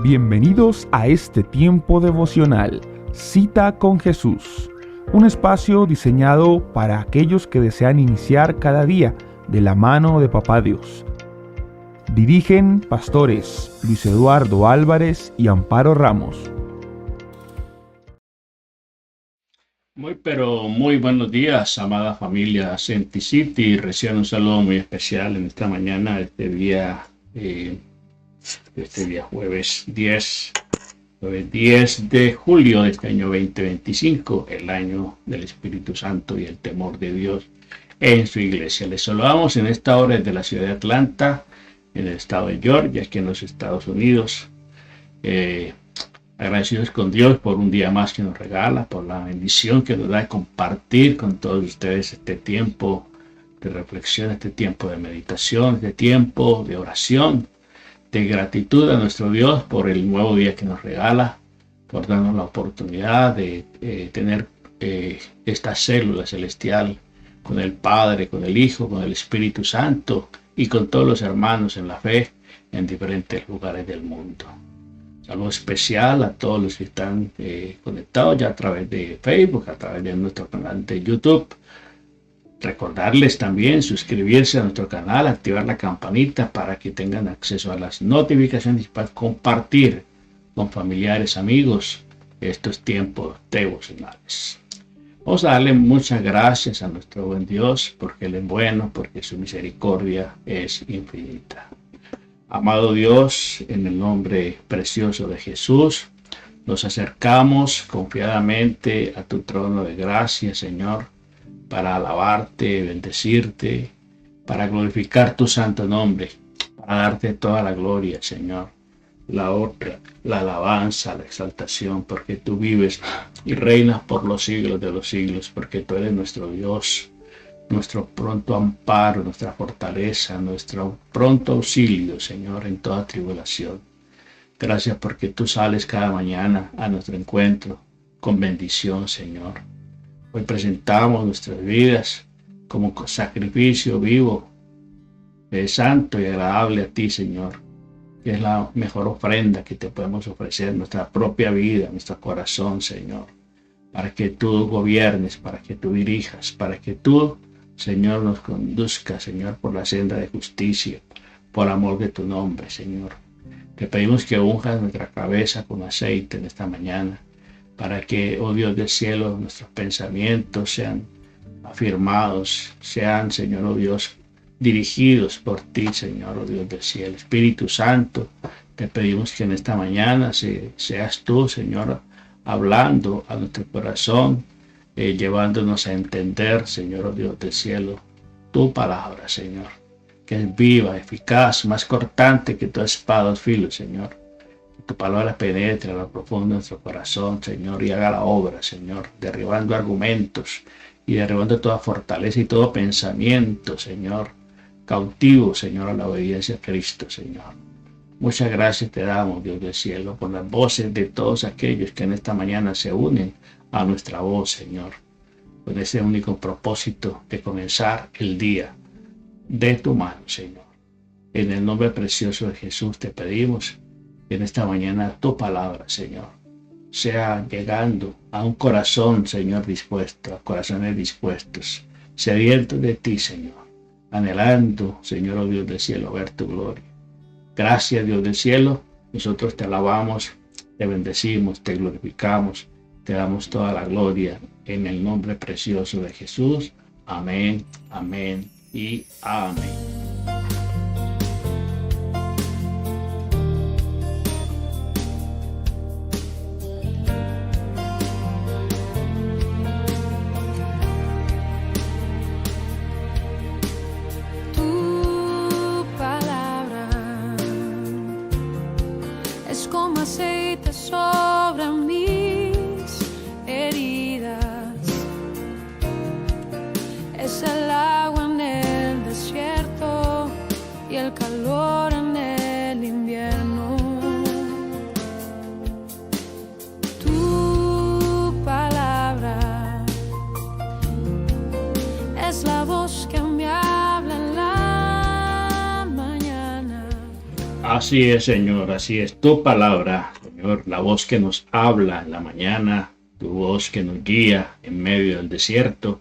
Bienvenidos a este tiempo devocional, Cita con Jesús, un espacio diseñado para aquellos que desean iniciar cada día de la mano de Papá Dios. Dirigen pastores Luis Eduardo Álvarez y Amparo Ramos. Muy buenos días, amada familia Senti City. Reciban un saludo muy especial en esta mañana, este día jueves 10 de julio de este año 2025, el año del Espíritu Santo y el temor de Dios en su iglesia. Les saludamos en esta hora desde la ciudad de Atlanta, en el estado de Georgia, aquí en los Estados Unidos. Agradecidos con Dios por un día más que nos regala, por la bendición que nos da de compartir con todos ustedes este tiempo de reflexión, este tiempo de meditación, este tiempo de oración, de gratitud a nuestro Dios por el nuevo día que nos regala, por darnos la oportunidad de tener esta célula celestial con el Padre, con el Hijo, con el Espíritu Santo y con todos los hermanos en la fe en diferentes lugares del mundo. Saludo especial a todos los que están conectados ya a través de Facebook, a través de nuestro canal de YouTube. Recordarles también suscribirse a nuestro canal, activar la campanita para que tengan acceso a las notificaciones y para compartir con familiares, amigos, estos tiempos devocionales. Vamos a darle muchas gracias a nuestro buen Dios porque Él es bueno, porque su misericordia es infinita. Amado Dios, en el nombre precioso de Jesús, nos acercamos confiadamente a tu trono de gracia, Señor, para alabarte, bendecirte, para glorificar tu santo nombre, para darte toda la gloria, Señor, la honra, la alabanza, la exaltación, porque tú vives y reinas por los siglos de los siglos, porque tú eres nuestro Dios, nuestro pronto amparo, nuestra fortaleza, nuestro pronto auxilio, Señor, en toda tribulación. Gracias porque tú sales cada mañana a nuestro encuentro con bendición, Señor. Hoy presentamos nuestras vidas como sacrificio vivo, santo y agradable a ti, Señor, que es la mejor ofrenda que te podemos ofrecer, nuestra propia vida, nuestro corazón, Señor, para que tú gobiernes, para que tú dirijas, para que tú, Señor, nos conduzca, Señor, por la senda de justicia, por amor de tu nombre, Señor. Te pedimos que unjas nuestra cabeza con aceite en esta mañana, para que, oh Dios del cielo, nuestros pensamientos sean afirmados, sean, Señor, oh Dios, dirigidos por ti, Señor, oh Dios del cielo. Espíritu Santo, te pedimos que en esta mañana seas tú, Señor, hablando a nuestro corazón, llevándonos a entender, Señor, oh Dios del cielo, tu palabra, Señor, que es viva, eficaz, más cortante que toda espada de filo, Señor. Que tu palabra penetre a lo profundo de nuestro corazón, Señor, y haga la obra, Señor, derribando argumentos y derribando toda fortaleza y todo pensamiento, Señor, cautivo, Señor, a la obediencia a Cristo, Señor. Muchas gracias te damos, Dios del cielo, por las voces de todos aquellos que en esta mañana se unen a nuestra voz, Señor, con ese único propósito de comenzar el día de tu mano, Señor. En el nombre precioso de Jesús te pedimos que en esta mañana tu palabra, Señor, sea llegando a un corazón, Señor, dispuesto, a corazones dispuestos, sedientos de ti, Señor, anhelando, Señor, oh Dios del cielo, ver tu gloria. Gracias, Dios del cielo, nosotros te alabamos, te bendecimos, te glorificamos, te damos toda la gloria en el nombre precioso de Jesús. Amén, amén y amén. Tu palabra es como aceite sobre mis heridas, es el agua en el desierto y el calor en el invierno. Tu palabra es la voz que me habla en la mañana. Así es, Señor, así es tu palabra, Señor, la voz que nos habla en la mañana, tu voz que nos guía en medio del desierto.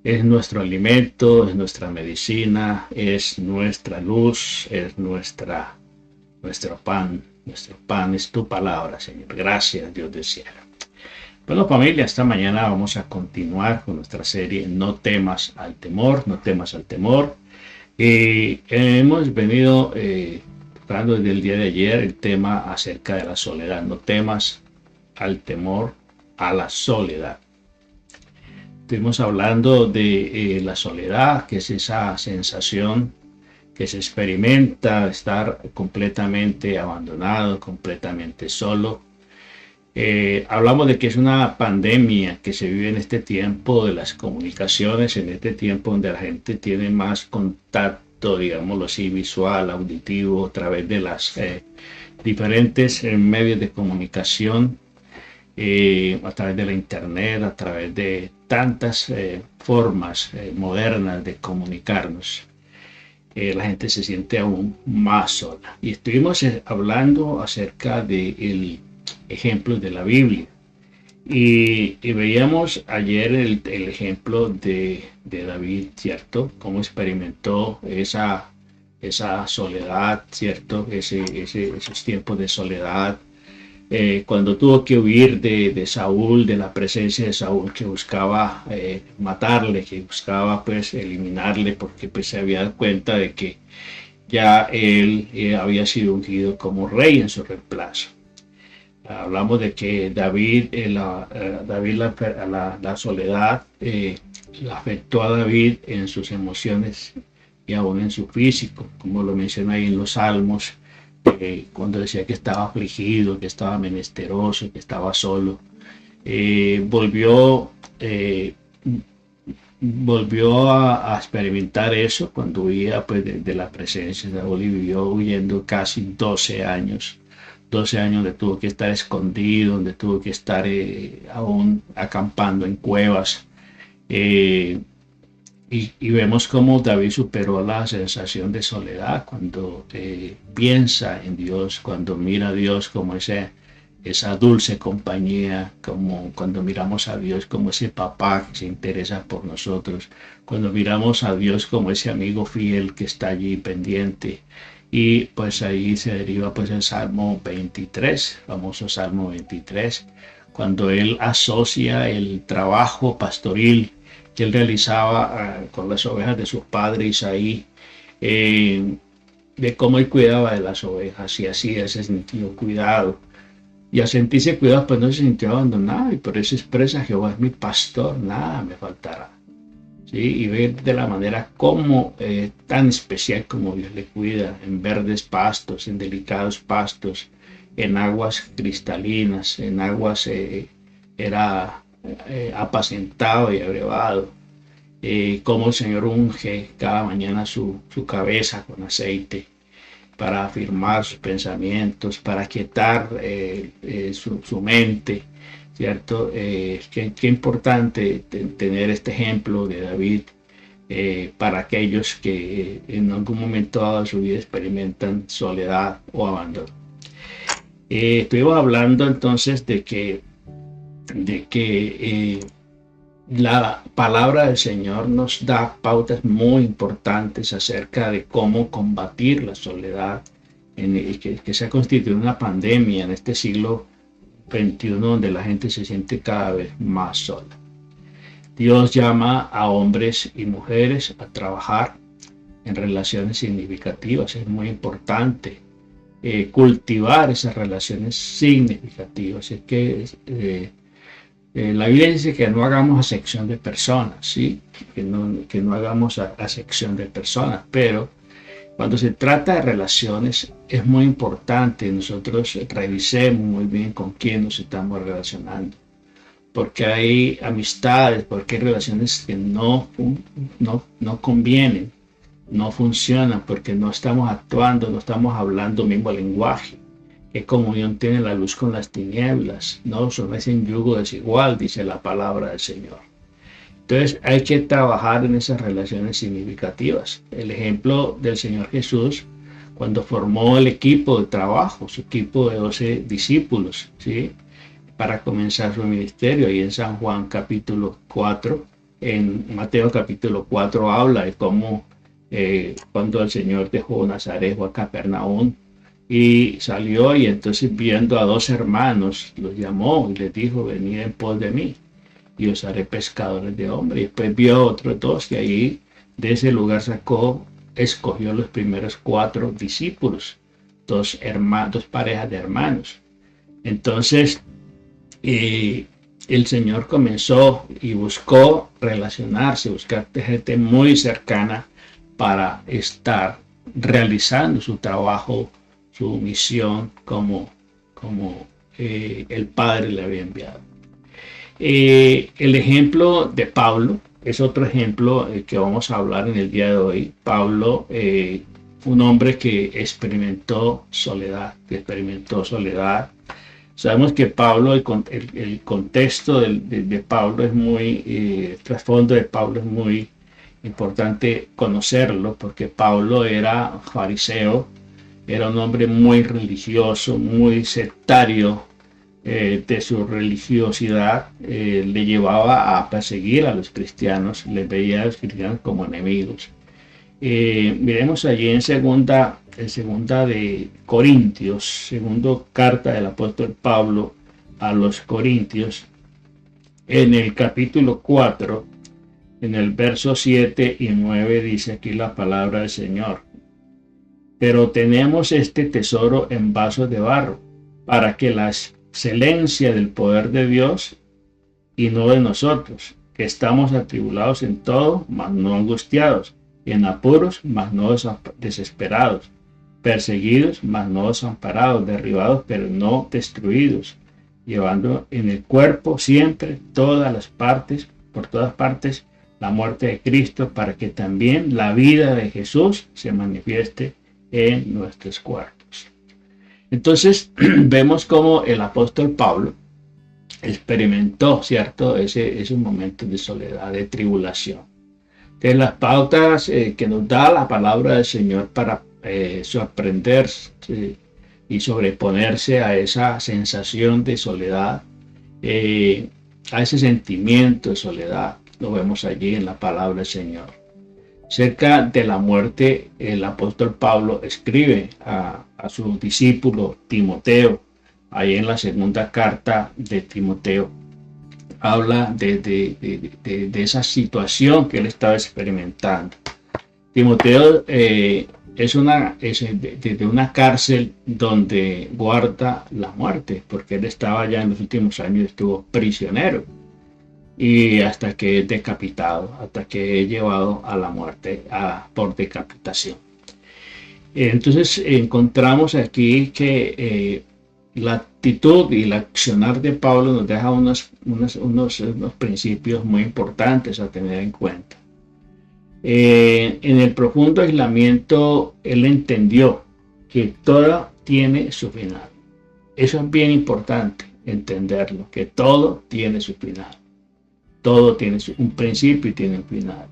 Es nuestro alimento, es nuestra medicina, es nuestra luz, es nuestro pan. Nuestro pan es tu palabra, Señor. Gracias, Dios del cielo. Bueno, familia, esta mañana vamos a continuar con nuestra serie No temas al temor, no temas al temor. Hemos venido tocando desde el día de ayer el tema acerca de la soledad. No temas al temor, a la soledad. Estuvimos hablando de la soledad, que es esa sensación que se experimenta de estar completamente abandonado, completamente solo. Hablamos de que es una pandemia que se vive en este tiempo de las comunicaciones, en este tiempo donde la gente tiene más contacto, digámoslo así, visual, auditivo, a través de las diferentes medios de comunicación, a través de la internet, a través de tantas formas modernas de comunicarnos. La gente se siente aún más sola. Y estuvimos hablando acerca del ejemplo de la Biblia. Y veíamos ayer el ejemplo de David, ¿cierto? Cómo experimentó esa soledad, ¿cierto? Esos tiempos de soledad. Cuando tuvo que huir de Saúl, de la presencia de Saúl, que buscaba matarle, que buscaba pues eliminarle, porque pues se había dado cuenta de que ya él había sido ungido como rey en su reemplazo. Hablamos de que David, la soledad afectó a David en sus emociones y aún en su físico, como lo menciona ahí en los Salmos. Cuando decía que estaba afligido, que estaba menesteroso, que estaba solo, volvió a experimentar eso cuando huía pues, de la presencia de Saúl, y vivió huyendo casi 12 años donde tuvo que estar escondido, donde tuvo que estar aún acampando en cuevas. Y vemos cómo David superó la sensación de soledad cuando piensa en Dios, cuando mira a Dios como esa dulce compañía, como cuando miramos a Dios como ese papá que se interesa por nosotros, cuando miramos a Dios como ese amigo fiel que está allí pendiente. Y pues ahí se deriva pues el Salmo 23, famoso Salmo 23, cuando él asocia el trabajo pastoril que él realizaba con las ovejas de su padre Isaí, de cómo él cuidaba de las ovejas, y así ese sentido cuidado. Y al sentirse cuidado, pues no se sintió abandonado, y por eso expresa: Jehová es mi pastor, nada me faltará. ¿Sí? Y ver de la manera como tan especial como Dios le cuida, en verdes pastos, en delicados pastos, en aguas cristalinas, en aguas apacentado y abrevado, como el Señor unge cada mañana su cabeza con aceite para afirmar sus pensamientos, para aquietar su mente, ¿cierto? Qué importante tener este ejemplo de David para aquellos que en algún momento dado de su vida experimentan soledad o abandono. Estuvimos hablando entonces de que la palabra del Señor nos da pautas muy importantes acerca de cómo combatir la soledad, que se ha constituido una pandemia en este siglo XXI, donde la gente se siente cada vez más sola. Dios llama a hombres y mujeres a trabajar en relaciones significativas. Es muy importante cultivar esas relaciones significativas. Es que la Biblia dice que no hagamos acepción de personas, ¿sí? que no hagamos acepción de personas, pero cuando se trata de relaciones es muy importante nosotros revisemos muy bien con quién nos estamos relacionando, porque hay amistades, porque hay relaciones que no convienen, no funcionan, porque no estamos actuando, no estamos hablando el mismo lenguaje. ¿Qué comunión tiene la luz con las tinieblas? No someten yugo desigual, dice la palabra del Señor. Entonces hay que trabajar en esas relaciones significativas. El ejemplo del Señor Jesús, cuando formó el equipo de trabajo, su equipo de 12 discípulos, ¿sí? Para comenzar su ministerio. Y en San Juan capítulo 4, en Mateo capítulo 4 habla de cómo cuando el Señor dejó Nazaret, fue a Capernaum y salió, y entonces viendo a 2 hermanos los llamó y les dijo: venid en pos de mí y os haré pescadores de hombres. Y después vio a otros 2 y ahí de ese lugar escogió los primeros 4 discípulos, 2 parejas de hermanos. Entonces el Señor comenzó y buscó relacionarse, buscar gente muy cercana para estar realizando su trabajo, su misión como el Padre le había enviado. El ejemplo de Pablo es otro ejemplo que vamos a hablar en el día de hoy. Pablo fue un hombre que experimentó soledad. Sabemos que Pablo, el contexto de Pablo es muy, el trasfondo de Pablo es muy importante conocerlo, porque Pablo era fariseo, era un hombre muy religioso, muy sectario de su religiosidad, le llevaba a perseguir a los cristianos, les veía a los cristianos como enemigos. Miremos allí en segunda de Corintios, segunda carta del apóstol Pablo a los Corintios, en el capítulo 4, en el verso 7 y 9 dice aquí la palabra del Señor: pero tenemos este tesoro en vasos de barro, para que la excelencia del poder de Dios y no de nosotros, que estamos atribulados en todo, mas no angustiados, y en apuros, mas no desesperados, perseguidos, mas no desamparados, derribados, pero no destruidos, llevando en el cuerpo siempre por todas partes, la muerte de Cristo, para que también la vida de Jesús se manifieste en nuestros cuerpos. Entonces vemos cómo el apóstol Pablo experimentó, ¿cierto?, esos momentos de soledad, de tribulación. Entonces las pautas que nos da la palabra del Señor para sorprenderse y sobreponerse a esa sensación de soledad, a ese sentimiento de soledad, lo vemos allí en la palabra del Señor. Cerca de la muerte, el apóstol Pablo escribe a su discípulo Timoteo, ahí en la segunda carta de Timoteo, habla de esa situación que él estaba experimentando. Timoteo es de una cárcel donde guarda la muerte, porque él estaba ya en los últimos años, estuvo prisionero, y hasta que es decapitado, hasta que es llevado a la muerte por decapitación. Entonces encontramos aquí que la actitud y el accionar de Pablo nos deja unos principios muy importantes a tener en cuenta. En el profundo aislamiento, él entendió que todo tiene su final. Eso es bien importante, entenderlo, que todo tiene su final. Todo tiene un principio y tiene un final.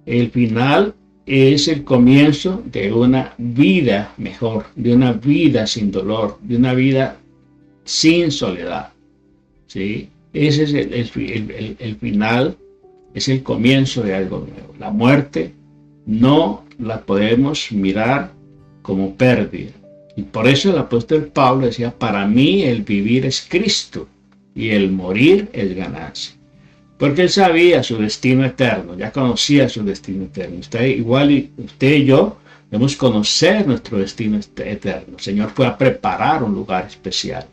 El final es el comienzo de una vida mejor, de una vida sin dolor, de una vida sin soledad, ¿sí? Ese es el final, es el comienzo de algo nuevo. La muerte no la podemos mirar como pérdida. Y por eso el apóstol Pablo decía: para mí el vivir es Cristo y el morir es ganancia. Porque él sabía su destino eterno, ya conocía su destino eterno. Usted y yo debemos conocer nuestro destino eterno. El Señor fue a preparar un lugar especial.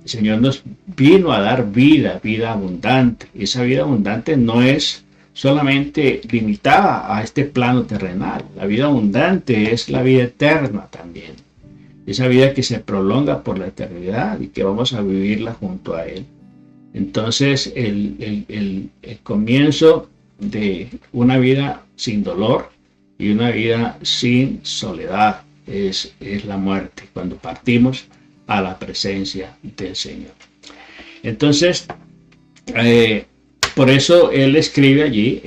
El Señor nos vino a dar vida abundante. Y esa vida abundante no es solamente limitada a este plano terrenal. La vida abundante es la vida eterna también. Esa vida que se prolonga por la eternidad y que vamos a vivirla junto a Él. Entonces el comienzo de una vida sin dolor y una vida sin soledad es la muerte, cuando partimos a la presencia del Señor. Entonces por eso él escribe allí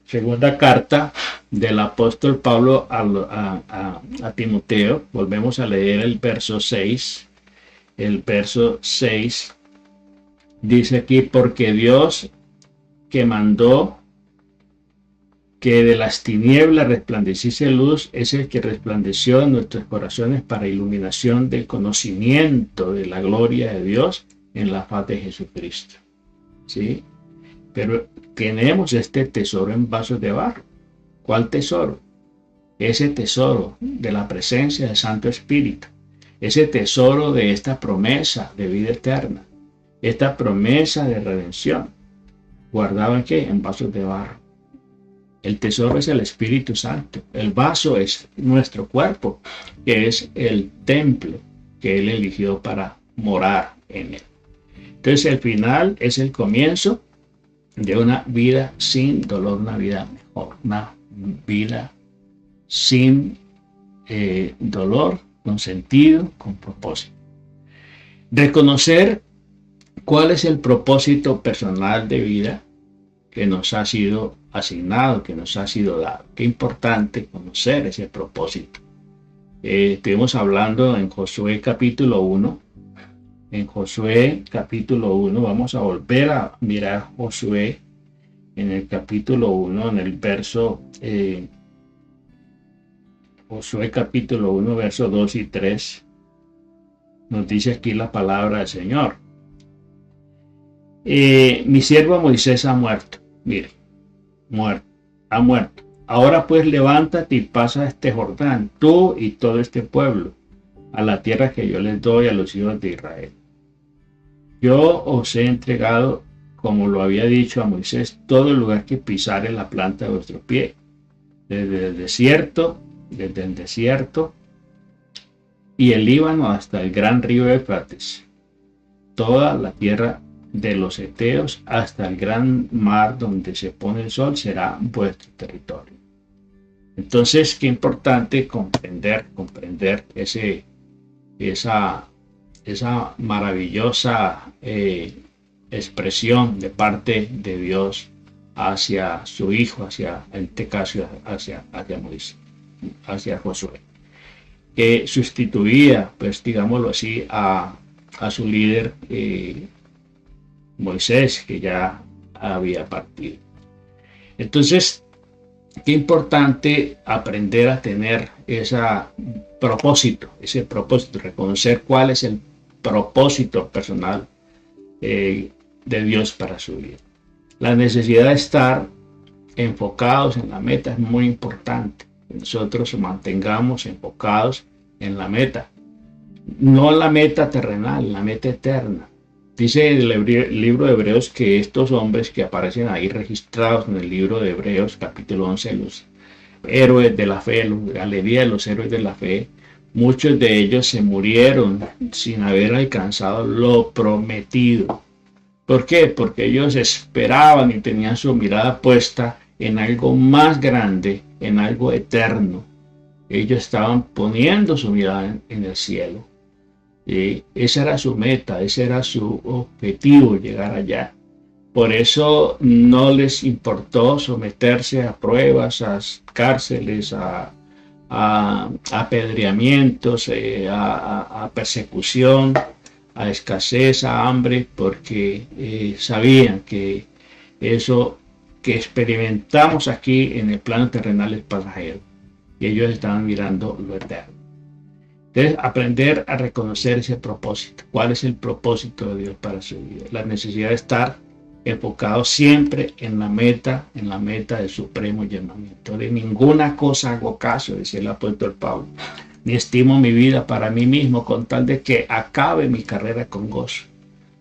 segunda carta del apóstol Pablo a Timoteo. Volvemos a leer el verso 6. El verso 6 dice aquí: porque Dios, que mandó que de las tinieblas resplandeciese luz, es el que resplandeció en nuestros corazones para iluminación del conocimiento de la gloria de Dios en la faz de Jesucristo. ¿Sí? Pero tenemos este tesoro en vasos de barro. ¿Cuál tesoro? Ese tesoro de la presencia del Santo Espíritu. Ese tesoro de esta promesa de vida eterna. Esta promesa de redención. ¿Guardado en qué? En vasos de barro. El tesoro es el Espíritu Santo. El vaso es nuestro cuerpo, que es el templo que Él eligió para morar en él. Entonces el final es el comienzo de una vida sin dolor, una vida mejor, una vida sin dolor, con sentido, con propósito. Reconocer cuál es el propósito personal de vida que nos ha sido asignado, que nos ha sido dado. Qué importante conocer ese propósito. Estuvimos hablando en Josué capítulo 1. En Josué capítulo 1, vamos a volver a mirar Josué en el capítulo 1, en el verso, Josué capítulo 1, versos 2 y 3. Nos dice aquí la palabra del Señor. Mi siervo Moisés ha muerto. Mire, ha muerto. Ahora pues levántate y pasa este Jordán, tú y todo este pueblo, a la tierra que yo les doy a los hijos de Israel. Yo os he entregado, como lo había dicho a Moisés, todo el lugar que pisare la planta de vuestro pie, desde el desierto y el Líbano hasta el gran río Éufrates, toda la tierra de los heteos hasta el gran mar donde se pone el sol será vuestro territorio. Entonces, qué importante comprender esa maravillosa expresión de parte de Dios hacia su hijo, en este caso hacia Moisés, hacia Josué, que sustituía, pues digámoslo así, a su líder Moisés, que ya había partido. Entonces, qué importante aprender a tener ese propósito, reconocer cuál es el propósito personal de Dios para su vida. La necesidad de estar enfocados en la meta es muy importante. Que nosotros nos mantengamos enfocados en la meta, no en la meta terrenal, la meta eterna. Dice el libro de Hebreos que estos hombres que aparecen ahí registrados en el libro de Hebreos, capítulo 11, los héroes de la fe, la galería de los héroes de la fe, muchos de ellos se murieron sin haber alcanzado lo prometido. ¿Por qué? Porque ellos esperaban y tenían su mirada puesta en algo más grande, en algo eterno. Ellos estaban poniendo su mirada en el cielo. Y esa era su meta, ese era su objetivo, llegar allá. Por eso no les importó someterse a pruebas, a cárceles, a apedreamientos, a persecución, a escasez, a hambre, porque sabían que eso que experimentamos aquí en el plano terrenal es pasajero. Y ellos estaban mirando lo eterno. Entonces, aprender a reconocer ese propósito. ¿Cuál es el propósito de Dios para su vida? La necesidad de estar enfocado siempre en la meta del supremo llamamiento. De ninguna cosa hago caso, decía el apóstol Pablo, ni estimo mi vida para mí mismo, con tal de que acabe mi carrera con gozo,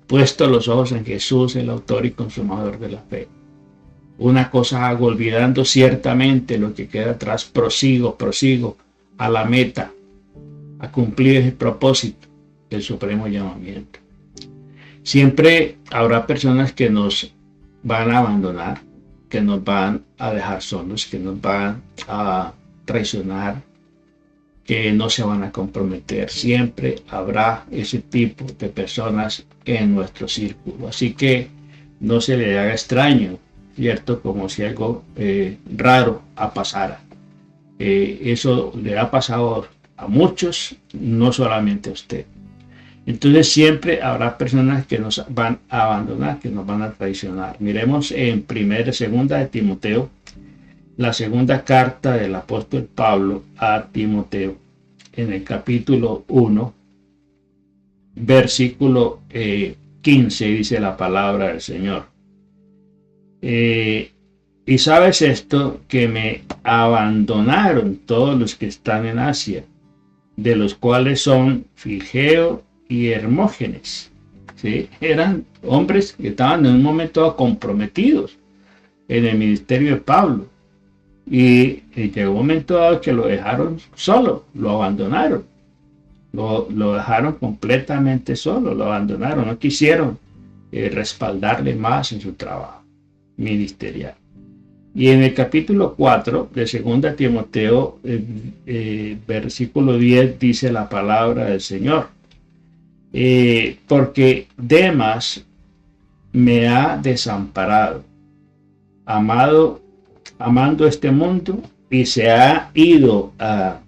puesto los ojos en Jesús, el autor y consumador de la fe. Una cosa hago, olvidando ciertamente lo que queda atrás, prosigo a la meta, a cumplir ese propósito del supremo llamamiento. Siempre habrá personas que nos van a abandonar, que nos van a dejar solos, que nos van a traicionar, que no se van a comprometer. Siempre habrá ese tipo de personas en nuestro círculo. Así que no se le haga extraño ¿cierto? Como si algo raro pasara. Eso le ha pasado a muchos, no solamente a usted. Entonces siempre habrá personas que nos van a abandonar, que nos van a traicionar. Miremos en segunda de Timoteo, la segunda carta del apóstol Pablo a Timoteo, en el capítulo 1, versículo 15, dice la palabra del Señor. Y sabes esto, que me abandonaron todos los que están en Asia, de los cuales son Figeo y Hermógenes. ¿Sí? Eran hombres que estaban en un momento comprometidos en el ministerio de Pablo. Y llegó un momento dado que lo dejaron solo, lo abandonaron. Lo dejaron completamente solo, lo abandonaron, no quisieron respaldarle más en su trabajo ministerial. Y en el capítulo 4 de 2 Timoteo, versículo 10, dice la palabra del Señor. Porque Demas me ha desamparado, amando este mundo, y se ha ido a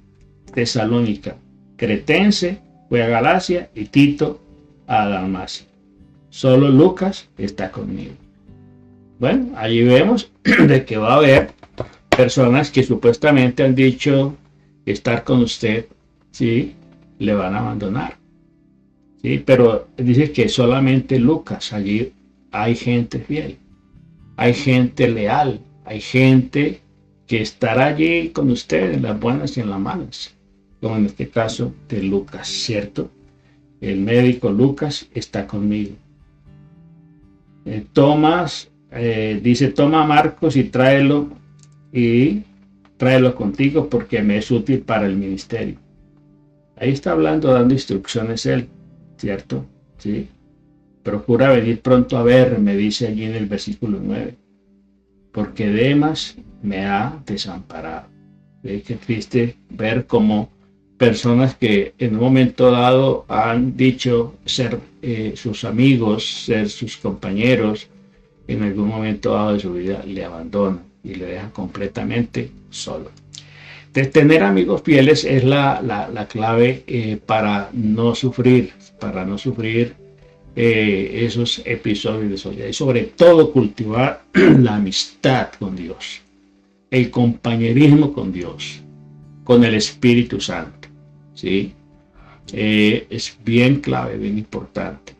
Tesalónica. Cretense fue a Galacia y Tito a Dalmacia. Solo Lucas está conmigo. Bueno, allí vemos de que va a haber personas que supuestamente han dicho estar con usted, ¿sí? Le van a abandonar, ¿sí? Pero dice que solamente Lucas, allí hay gente fiel, hay gente leal, hay gente que estará allí con usted en las buenas y en las malas, como en este caso de Lucas, ¿cierto? El médico Lucas está conmigo. Tomás dice, toma a Marcos y tráelo contigo porque me es útil para el ministerio. Ahí está hablando, dando instrucciones él, ¿cierto? ¿Sí? Procura venir pronto a ver, me dice allí en el versículo 9, porque Demas me ha desamparado. ¿Sí? Qué triste ver cómo personas que en un momento dado han dicho ser sus amigos, ser sus compañeros, en algún momento dado de su vida le abandonan y le dejan completamente solo. Entonces, tener amigos fieles es la clave para no sufrir esos episodios de soledad, y sobre todo cultivar la amistad con Dios, el compañerismo con Dios, con el Espíritu Santo, ¿sí? Es bien clave, bien importante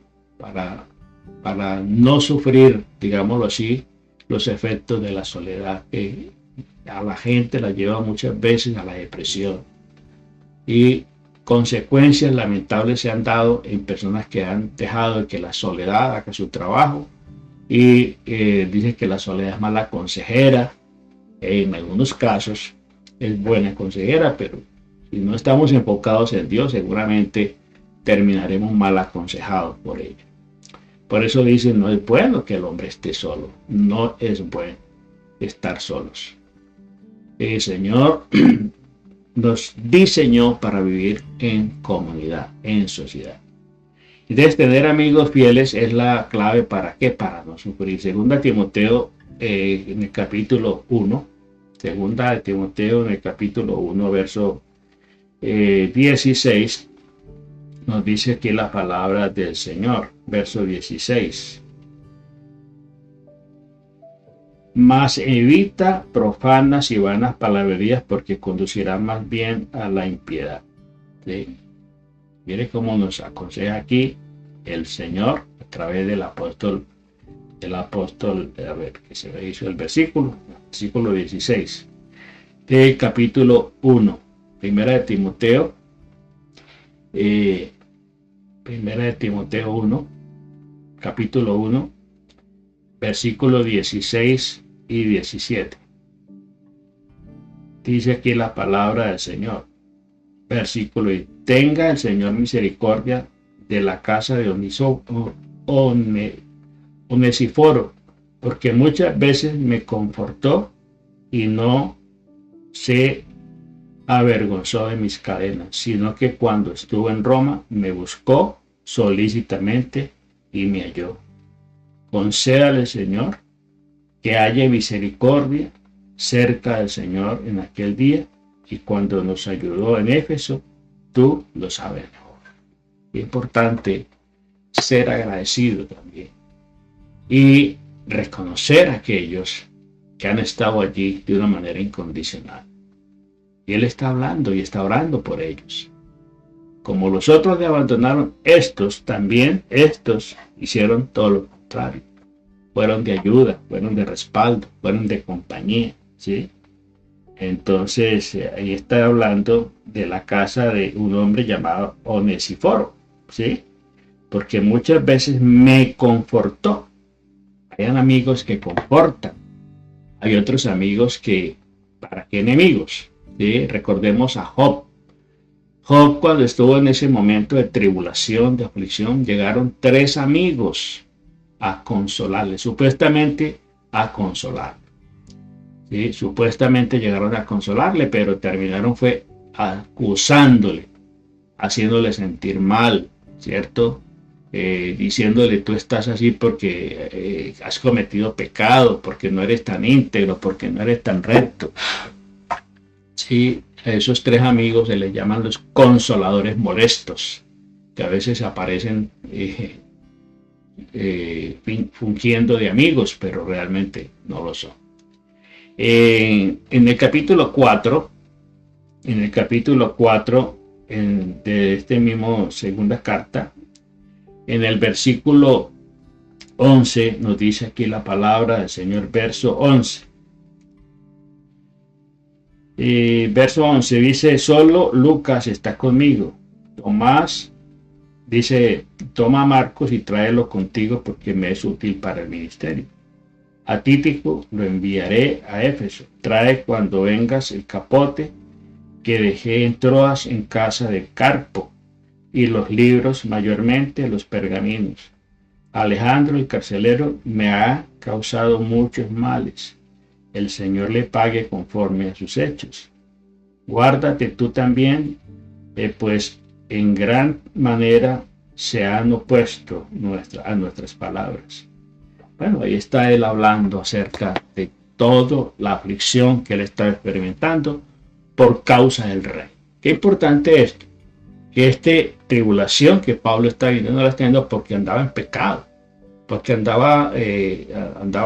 para no sufrir, digámoslo así, los efectos de la soledad que a la gente la lleva muchas veces a la depresión, y consecuencias lamentables se han dado en personas que han dejado que la soledad haga su trabajo, y dicen que la soledad es mala consejera. En algunos casos es buena consejera, pero si no estamos enfocados en Dios, seguramente terminaremos mal aconsejados por ella. Por eso dicen, no es bueno que el hombre esté solo, no es bueno estar solos. El Señor nos diseñó para vivir en comunidad, en sociedad. Entonces, tener amigos fieles es la clave para qué, para no sufrir. Segunda Timoteo en el capítulo 1, segunda de Timoteo en el capítulo 1, verso 16, nos dice aquí la palabra del Señor, verso 16. Mas evita profanas y vanas palabrerías, porque conducirán más bien a la impiedad. ¿Sí? Mire cómo nos aconseja aquí el Señor a través del apóstol, a ver, que se me hizo el versículo 16, del capítulo 1, primera de Timoteo 1, capítulo 1, versículos 16 y 17. Dice aquí la palabra del Señor. Versículo: y tenga el Señor misericordia de la casa de Onesíforo, porque muchas veces me confortó y no se avergonzó de mis cadenas, sino que cuando estuve en Roma me buscó solícitamente y me halló. Concédale, Señor, que haya misericordia cerca del Señor en aquel día, y cuando nos ayudó en Éfeso, tú lo sabes mejor. Es importante ser agradecido también y reconocer a aquellos que han estado allí de una manera incondicional. Y Él está hablando y está orando por ellos. Como los otros le abandonaron, estos hicieron todo lo contrario. Fueron de ayuda, fueron de respaldo, fueron de compañía, ¿sí? Entonces, ahí está hablando de la casa de un hombre llamado Onesíforo, ¿sí? Porque muchas veces me confortó. Hay amigos que confortan. Hay otros amigos que, ¿para qué enemigos? ¿Sí? Recordemos a Job. Job, cuando estuvo en ese momento de tribulación, de aflicción, llegaron 3 amigos a consolarle, supuestamente a consolarle. ¿Sí? Supuestamente llegaron a consolarle, pero terminaron fue acusándole, haciéndole sentir mal, ¿cierto? Diciéndole, tú estás así porque has cometido pecado, porque no eres tan íntegro, porque no eres tan recto. Sí, a esos 3 amigos se les llaman los consoladores molestos, que a veces aparecen fungiendo de amigos, pero realmente no lo son. En el capítulo 4, de este mismo segunda carta, en el versículo 11 nos dice aquí la palabra del Señor, verso 11. Verso 11 dice, solo Lucas está conmigo. Tomás dice, toma a Marcos y tráelo contigo porque me es útil para el ministerio. A Tíquico lo enviaré a Éfeso. Trae cuando vengas el capote que dejé en Troas en casa de Carpo, y los libros, mayormente los pergaminos. Alejandro, el carcelero, me ha causado muchos males. El Señor le pague conforme a sus hechos. Guárdate tú también, pues en gran manera se han opuesto a nuestras palabras. Bueno, ahí está él hablando acerca de toda la aflicción que él está experimentando por causa del rey. Qué importante esto, que esta tribulación que Pablo está viviendo no la está viendo porque andaba en pecado, porque andaba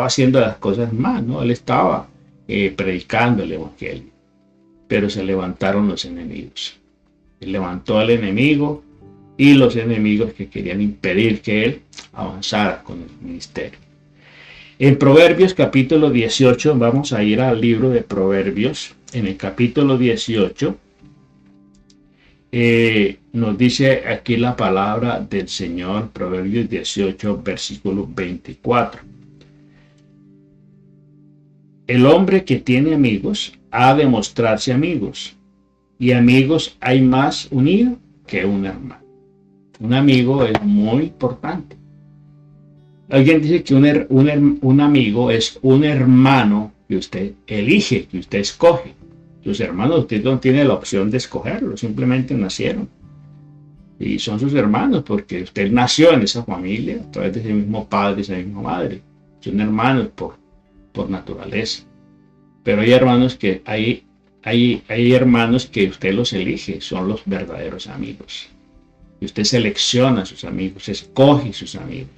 haciendo las cosas mal, ¿no? Él estaba predicando el evangelio, pero se levantaron los enemigos. Él levantó al enemigo y los enemigos que querían impedir que él avanzara con el ministerio. En Proverbios capítulo 18, vamos a ir al libro de Proverbios. En el capítulo 18 nos dice aquí la palabra del Señor, Proverbios 18, versículo 24. El hombre que tiene amigos ha de mostrarse amigos, y amigos hay más unidos que un hermano. Un amigo es muy importante. Alguien dice que un amigo es un hermano que usted elige, que usted escoge. Sus hermanos, usted no tiene la opción de escogerlos, simplemente nacieron. Y son sus hermanos porque usted nació en esa familia, a través de ese mismo padre, esa misma madre. Son hermanos por naturaleza. Pero hay hermanos que hay hermanos que usted los elige, son los verdaderos amigos. Y usted selecciona a sus amigos, escoge sus amigos.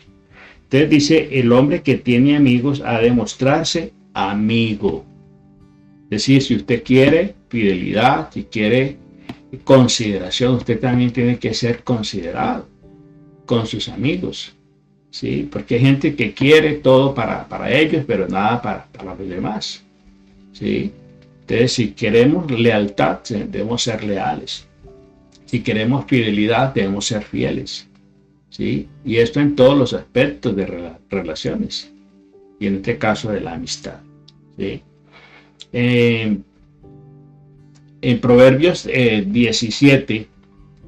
Entonces dice, el hombre que tiene amigos ha de mostrarse amigo. Es decir, si usted quiere fidelidad, si quiere consideración, usted también tiene que ser considerado con sus amigos. ¿Sí? Porque hay gente que quiere todo para ellos, pero nada para los demás. ¿Sí? Entonces, si queremos lealtad, debemos ser leales. Si queremos fidelidad, debemos ser fieles. ¿Sí? Y esto en todos los aspectos de relaciones. Y en este caso de la amistad. ¿Sí? En Proverbios 17,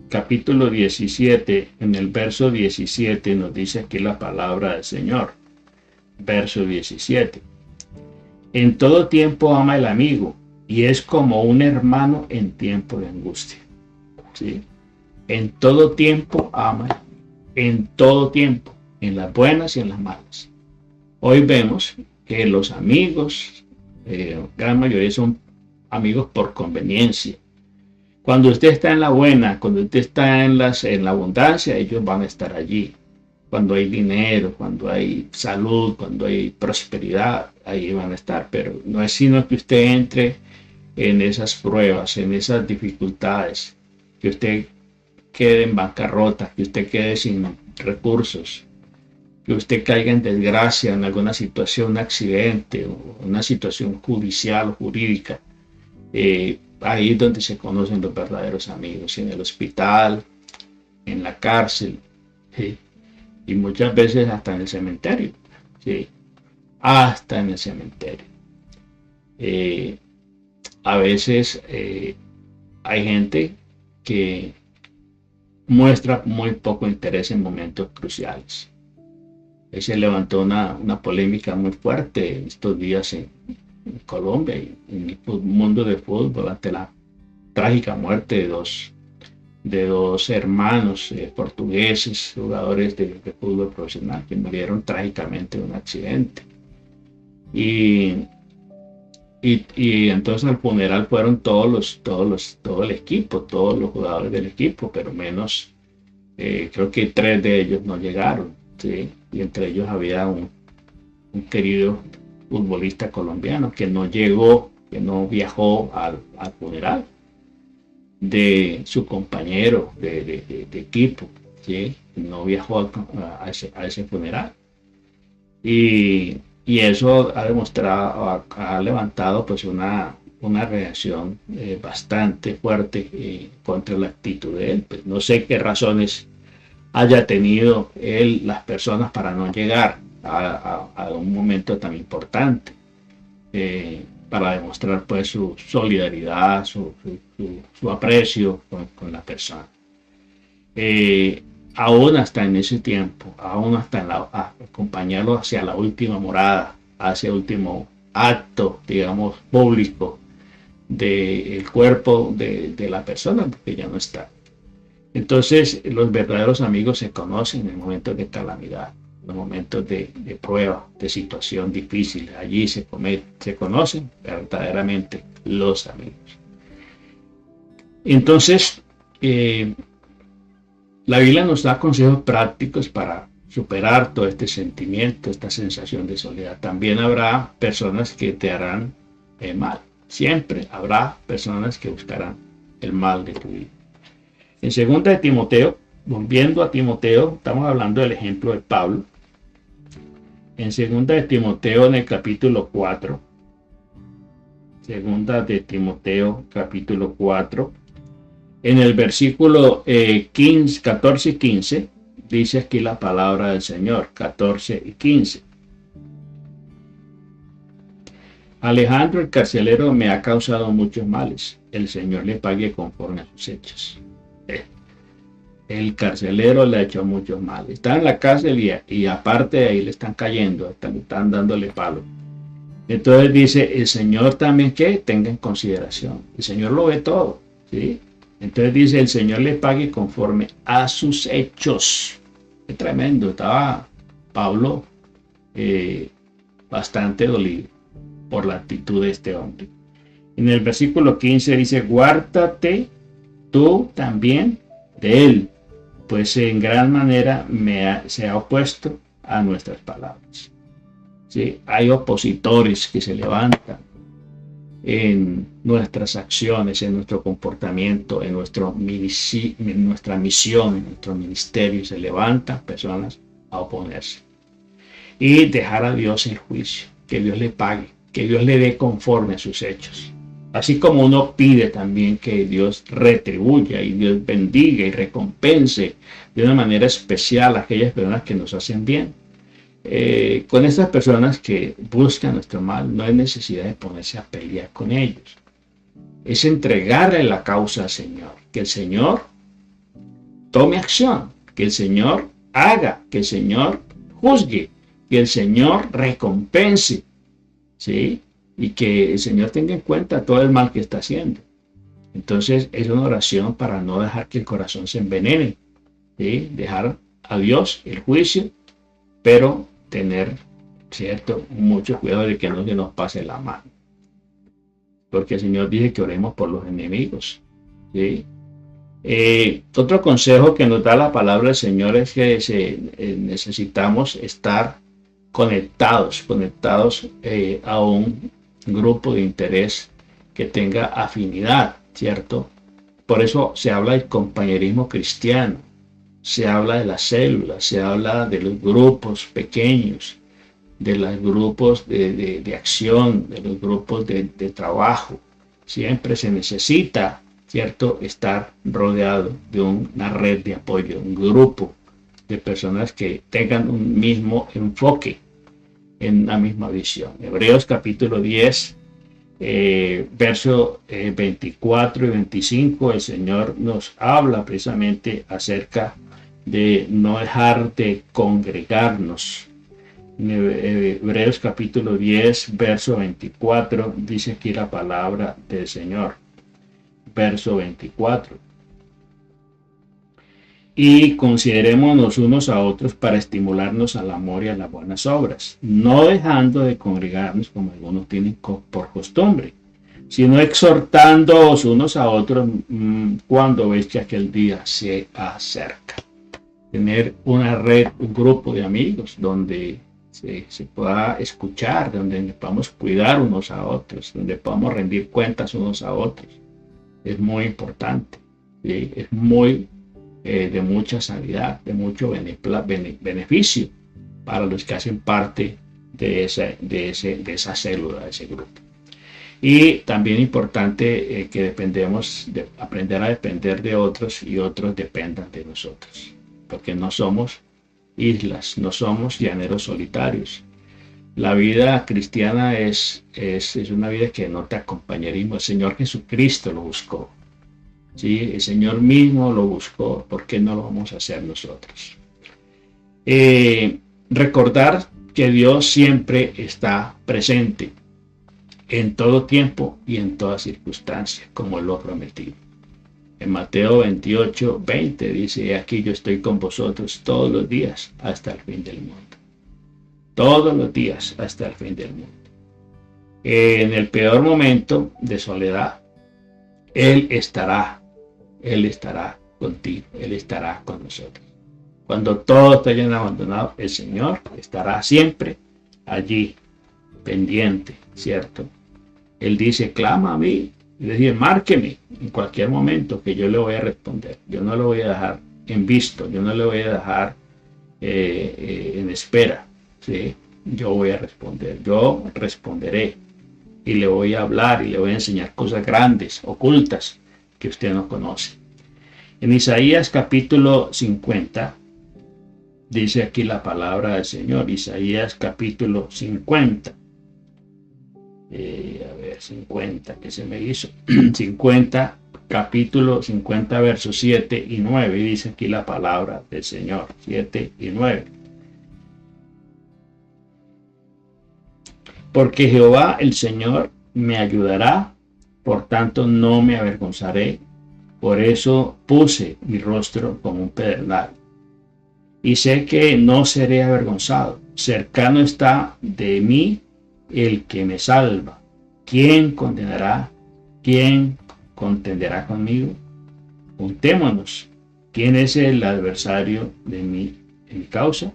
capítulo 17, en el verso 17 nos dice aquí la palabra del Señor. Verso 17. En todo tiempo ama el amigo, y es como un hermano en tiempo de angustia. ¿Sí? En todo tiempo ama, en todo tiempo, en las buenas y en las malas. Hoy vemos que los amigos, gran mayoría son amigos por conveniencia. Cuando usted está en la buena, cuando usted está en la abundancia, ellos van a estar allí. Cuando hay dinero, cuando hay salud, cuando hay prosperidad, ahí van a estar. Pero no es sino que usted entre en esas pruebas, en esas dificultades, que usted quede en bancarrota, que usted quede sin recursos, que usted caiga en desgracia en alguna situación, un accidente o una situación judicial o jurídica. Ahí es donde se conocen los verdaderos amigos, en el hospital, en la cárcel, ¿sí? Y muchas veces hasta en el cementerio, ¿sí? Hasta en el cementerio. A veces hay gente que muestra muy poco interés en momentos cruciales. Se levantó una polémica muy fuerte estos días en Colombia y en el mundo del fútbol ante la trágica muerte de dos hermanos portugueses, jugadores de fútbol profesional, que murieron trágicamente en un accidente. Y entonces al funeral fueron todo el equipo, todos los jugadores del equipo, pero menos, creo que 3 de ellos no llegaron, ¿sí? Y entre ellos había un querido futbolista colombiano que no llegó, que no viajó al funeral de su compañero de equipo, ¿sí? No viajó a ese funeral. Y eso ha levantado pues una reacción bastante fuerte contra la actitud de él. Pues no sé qué razones haya tenido las personas para no llegar a un momento tan importante, para demostrar pues su solidaridad, su aprecio con la persona. Aún hasta en ese tiempo, aún hasta acompañarlo hacia la última morada, hacia el último acto, digamos, público del cuerpo de la persona, porque ya no está. Entonces, los verdaderos amigos se conocen en momentos de calamidad, en los momentos de prueba, de situación difícil. Allí se conocen verdaderamente los amigos. Entonces, la Biblia nos da consejos prácticos para superar todo este sentimiento, esta sensación de soledad. También habrá personas que te harán mal. Siempre habrá personas que buscarán el mal de tu vida. En 2 de Timoteo, volviendo a Timoteo, estamos hablando del ejemplo de Pablo. En 2 de Timoteo, en el capítulo 4, 2 de Timoteo, capítulo 4, en el versículo 14 y 15, dice aquí la palabra del Señor, 14 y 15. Alejandro el carcelero me ha causado muchos males. El Señor le pague conforme a sus hechos. El carcelero le ha hecho muchos males. Está en la cárcel y aparte de ahí le están cayendo, están dándole palo. Entonces dice, el Señor también que tenga en consideración. El Señor lo ve todo, ¿sí? Entonces dice, el Señor le pague conforme a sus hechos. Es tremendo. Estaba Pablo bastante dolido por la actitud de este hombre. En el versículo 15 dice, guárdate tú también de él, pues en gran manera se ha opuesto a nuestras palabras. ¿Sí? Hay opositores que se levantan en nuestras acciones, en nuestro comportamiento, en nuestra misión, en nuestro ministerio. Se levantan personas a oponerse y dejar a Dios el juicio, que Dios le pague, que Dios le dé conforme a sus hechos. Así como uno pide también que Dios retribuya y Dios bendiga y recompense de una manera especial a aquellas personas que nos hacen bien. Con estas personas que buscan nuestro mal no hay necesidad de ponerse a pelear con ellos. Es entregarle la causa al Señor. Que el Señor tome acción. Que el Señor haga. Que el Señor juzgue. Que el Señor recompense. ¿Sí? Y que el Señor tenga en cuenta todo el mal que está haciendo. Entonces es una oración para no dejar que el corazón se envenene, ¿sí? Dejar a Dios el juicio, pero tener ¿cierto? Mucho cuidado de que no se nos pase la mano. Porque el Señor dice que oremos por los enemigos, ¿sí? Otro consejo que nos da la palabra del Señor es que necesitamos estar conectados a un grupo de interés que tenga afinidad, ¿cierto? Por eso se habla del compañerismo cristiano, se habla de las células, se habla de los grupos pequeños, de los grupos de acción, de los grupos de trabajo. Siempre se necesita, ¿cierto?, estar rodeado de una red de apoyo, un grupo de personas que tengan un mismo enfoque, en una misma visión. Hebreos capítulo 10, versos 24 y 25, el Señor nos habla precisamente acerca de no dejar de congregarnos. En Hebreos capítulo 10, verso 24, dice aquí la palabra del Señor. Verso 24. Y considerémonos unos a otros para estimularnos al amor y a las buenas obras, no dejando de congregarnos como algunos tienen por costumbre, sino exhortándoos unos a otros cuando veis que aquel día se acerca. Tener una red, un grupo de amigos donde se pueda escuchar, donde podamos cuidar unos a otros, donde podamos rendir cuentas unos a otros. Es muy importante, ¿sí? Es muy de mucha sanidad, de mucho beneficio para los que hacen parte de esa célula, de ese grupo. Y también importante que dependemos de aprender a depender de otros y otros dependan de nosotros, porque no somos islas, no somos llaneros solitarios. La vida cristiana es una vida que nota compañerismo. El Señor Jesucristo lo buscó. ¿Sí? El Señor mismo lo buscó. ¿Por qué no lo vamos a hacer nosotros? Recordar que Dios siempre está presente en todo tiempo y en toda circunstancia, como lo prometido. En Mateo 28, 20 dice: aquí yo estoy con vosotros todos los días hasta el fin del mundo. Todos los días hasta el fin del mundo. En el peor momento de soledad, Él estará contigo, Él estará con nosotros. Cuando todos te hayan abandonado, el Señor estará siempre allí, pendiente, ¿cierto? Él dice: clama a mí, es decir, márqueme en cualquier momento que yo le voy a responder. Yo no lo voy a dejar en visto, yo no le voy a dejar en espera, ¿sí? Yo voy a responder, yo responderé y le voy a hablar y le voy a enseñar cosas grandes, ocultas, que usted no conoce. En Isaías capítulo 50, dice aquí la palabra del Señor, Isaías capítulo 50. 50, ¿qué se me hizo? 50, capítulo 50, versos 7 y 9, dice aquí la palabra del Señor, 7 y 9. Porque Jehová el Señor me ayudará, por tanto no me avergonzaré, por eso puse mi rostro como un pedernal. Y sé que no seré avergonzado, cercano está de mí el que me salva. ¿Quién condenará? ¿Quién contenderá conmigo? Juntémonos. ¿Quién es el adversario de mi causa?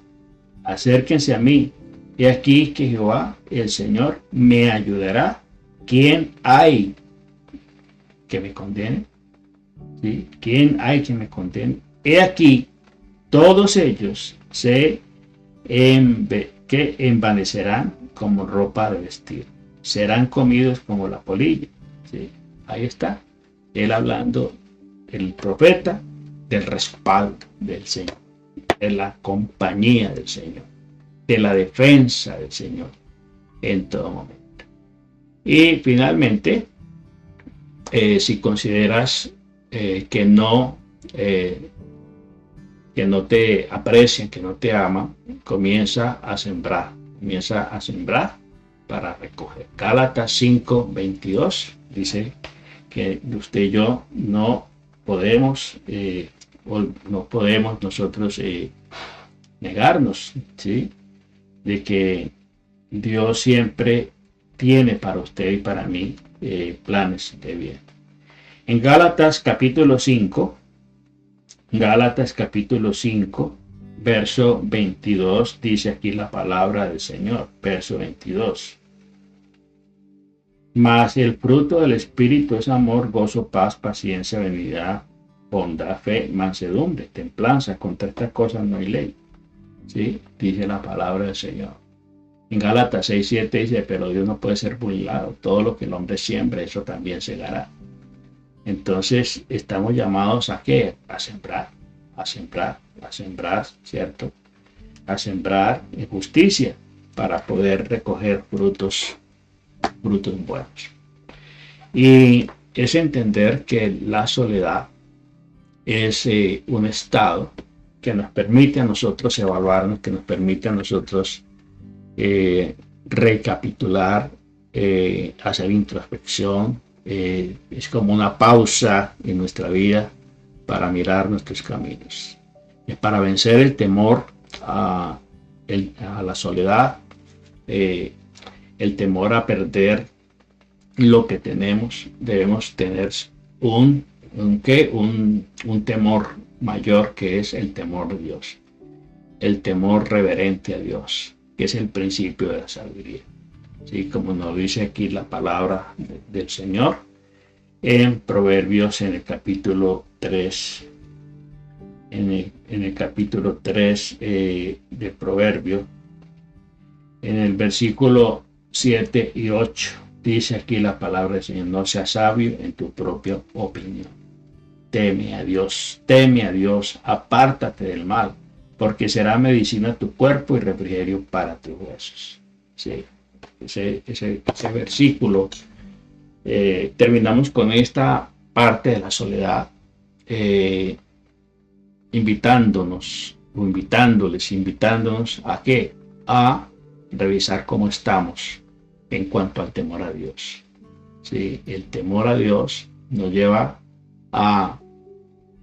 Acérquense a mí. He aquí que Jehová, el Señor, me ayudará. ¿Quién hay que me condene? ¿Sí? ¿Quién hay que me condene? He aquí, todos ellos que envanecerán como ropa de vestir. Serán comidos como la polilla. ¿Sí? Ahí está. Él hablando, el profeta, del respaldo del Señor, de la compañía del Señor, de la defensa del Señor en todo momento. Y finalmente, si consideras que no te aprecian, que no te aman, comienza a sembrar para recoger. Gálatas 5:22 dice que usted y yo no podemos nosotros negarnos, ¿sí? De que Dios siempre tiene para usted y para mí planes de bien. En Gálatas capítulo 5, verso 22, dice aquí la palabra del Señor, verso 22. Mas el fruto del Espíritu es amor, gozo, paz, paciencia, benignidad, bondad, fe, mansedumbre, templanza. Contra estas cosas no hay ley. ¿Sí? Dice la palabra del Señor. En Gálatas 6:7 dice, pero Dios no puede ser burlado. Todo lo que el hombre siembra, eso también segará. Entonces, estamos llamados ¿a qué? A sembrar, ¿cierto? A sembrar en justicia para poder recoger frutos buenos. Y es entender que la soledad es un estado que nos permite a nosotros evaluarnos, que nos permite a nosotros recapitular, hacer introspección. Es como una pausa en nuestra vida para mirar nuestros caminos. Es para vencer el temor a la soledad, el temor a perder lo que tenemos. Debemos tener un temor mayor, que es el temor de Dios, el temor reverente a Dios, que es el principio de la sabiduría. ¿Sí? Como nos dice aquí la palabra del Señor en Proverbios, en el capítulo 3, en el capítulo 3 de Proverbios, en el versículo 7 y 8, dice aquí la palabra del Señor: no seas sabio en tu propia opinión. Teme a Dios, apártate del mal, porque será medicina a tu cuerpo y refrigerio para tus huesos. Sí, ese versículo. Terminamos con esta parte de la soledad, invitándonos a ¿qué? A revisar cómo estamos en cuanto al temor a Dios. ¿Sí? El temor a Dios nos lleva a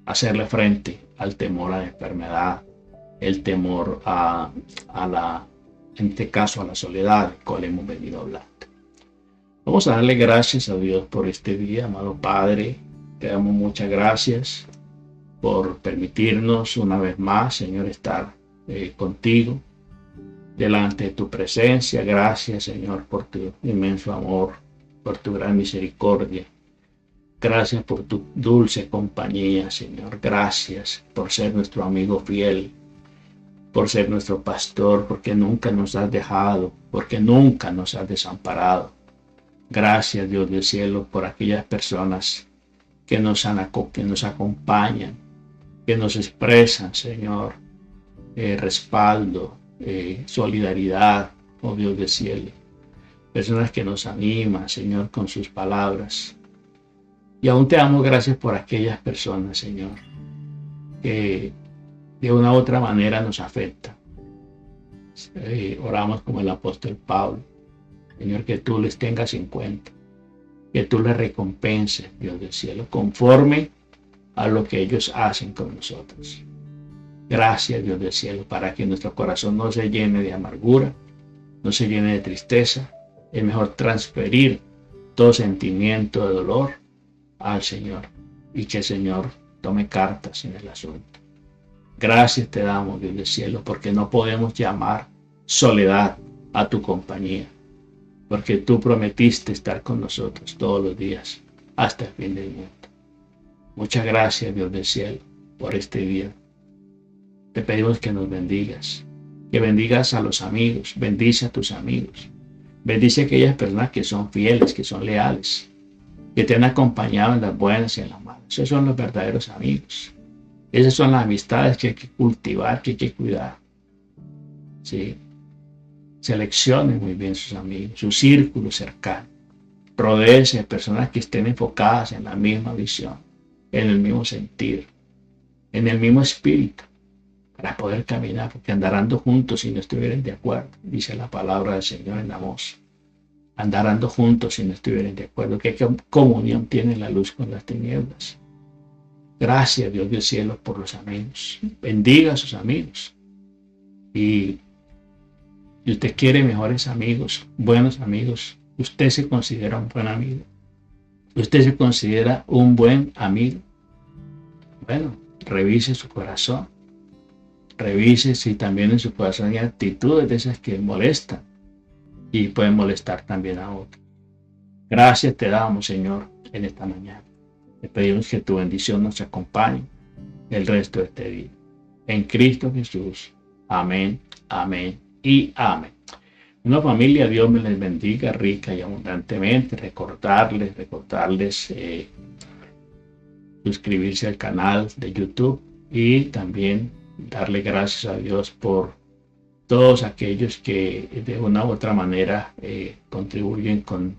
hacerle frente al temor a la enfermedad, el temor en este caso a la soledad, del cual hemos venido hablando. Vamos a darle gracias a Dios por este día, amado Padre. Te damos muchas gracias por permitirnos una vez más, Señor, estar contigo, delante de tu presencia. Gracias, Señor, por tu inmenso amor, por tu gran misericordia. Gracias por tu dulce compañía, Señor. Gracias por ser nuestro amigo fiel, por ser nuestro pastor, porque nunca nos has dejado, porque nunca nos has desamparado. Gracias, Dios del cielo, por aquellas personas que nos acompañan, que nos expresan, Señor, respaldo, solidaridad, oh Dios del cielo. Personas que nos animan, Señor, con sus palabras. Y aún te damos gracias por aquellas personas, Señor, que de una u otra manera nos afectan. Oramos como el apóstol Pablo. Señor, que tú les tengas en cuenta, que tú les recompenses, Dios del cielo, conforme a lo que ellos hacen con nosotros. Gracias, Dios del cielo, para que nuestro corazón no se llene de amargura, no se llene de tristeza. Es mejor transferir todo sentimiento de dolor al Señor y que el Señor tome cartas en el asunto. Gracias te damos, Dios del cielo, porque no podemos llamar soledad a tu compañía, porque tú prometiste estar con nosotros todos los días hasta el fin del mundo. Muchas gracias, Dios del cielo, por este día. Te pedimos que nos bendigas, que bendigas a los amigos, bendice a tus amigos, bendice a aquellas personas que son fieles, que son leales, que te han acompañado en las buenas y en las malas. Esos son los verdaderos amigos. Esas son las amistades que hay que cultivar, que hay que cuidar. ¿Sí? Seleccione muy bien sus amigos, su círculo cercano. Rodéese de personas que estén enfocadas en la misma visión, en el mismo sentir, en el mismo espíritu, para poder caminar, porque andarán juntos si no estuvieran de acuerdo, dice la palabra del Señor en Amós. Andarán juntos si no estuvieran de acuerdo. ¿Qué comunión tiene la luz con las tinieblas? Gracias, Dios del cielo, por los amigos. Bendiga a sus amigos y y usted quiere mejores amigos, buenos amigos, usted se considera un buen amigo, usted se considera un buen amigo. Bueno, revise su corazón, revise si también en su corazón hay actitudes de esas que molestan y pueden molestar también a otros. Gracias te damos, Señor, en esta mañana. Te pedimos que tu bendición nos acompañe el resto de este día. En Cristo Jesús. Amén, amén y amén. Una familia, Dios me les bendiga rica y abundantemente. Recordarles suscribirse al canal de YouTube y también darle gracias a Dios por todos aquellos que de una u otra manera contribuyen con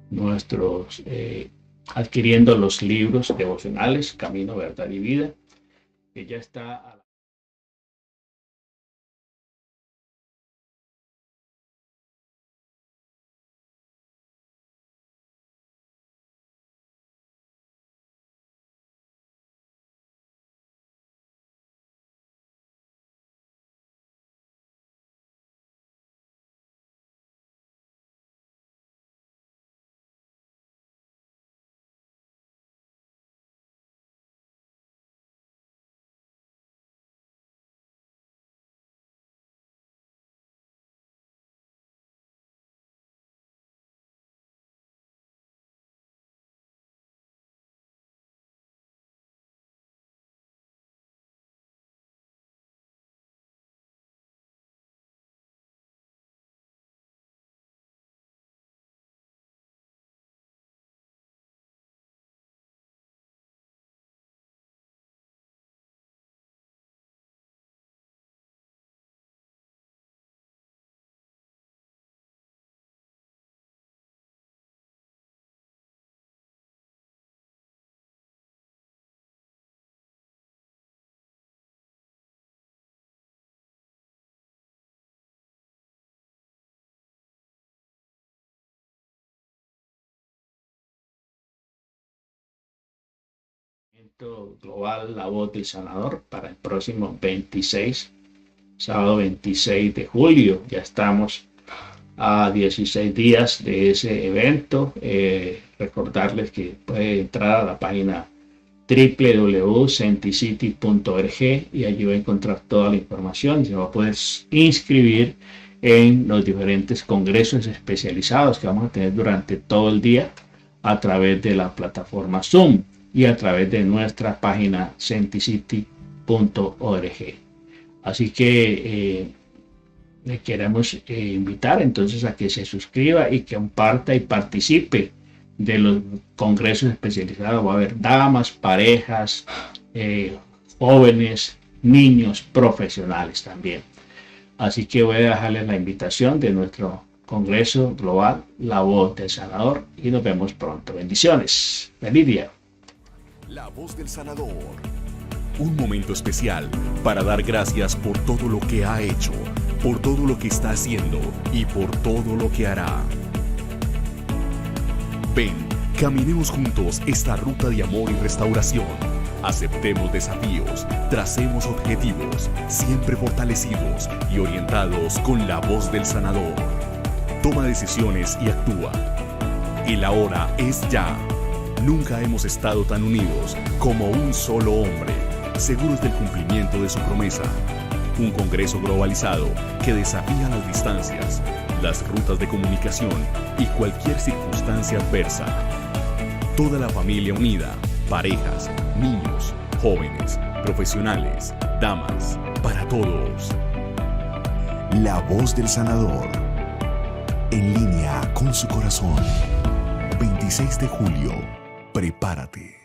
nuestros adquiriendo los libros devocionales Camino, Verdad y Vida, que ya está a la global La Voz del Sanador para el próximo sábado 26 de julio. Ya estamos a 16 días de ese evento. Recordarles que puede entrar a la página www.senticity.org y allí va a encontrar toda la información y se va a poder inscribir en los diferentes congresos especializados que vamos a tener durante todo el día a través de la plataforma Zoom y a través de nuestra página senticity.org. Así que le queremos invitar entonces a que se suscriba y que comparta y participe de los congresos especializados. Va a haber damas, parejas, jóvenes, niños, profesionales también. Así que voy a dejarles la invitación de nuestro Congreso Global La Voz del Sanador y nos vemos pronto. Bendiciones. Feliz día. La Voz del Sanador. Un momento especial para dar gracias por todo lo que ha hecho, por todo lo que está haciendo y por todo lo que hará. Ven, caminemos juntos esta ruta de amor y restauración. Aceptemos desafíos, tracemos objetivos, siempre fortalecidos y orientados con la voz del sanador. Toma decisiones y actúa. El ahora es ya. Nunca hemos estado tan unidos como un solo hombre, seguros del cumplimiento de su promesa. Un congreso globalizado que desafía las distancias, las rutas de comunicación y cualquier circunstancia adversa. Toda la familia unida, parejas, niños, jóvenes, profesionales, damas, para todos. La Voz del Sanador. En línea con su corazón. 26 de julio. Prepárate.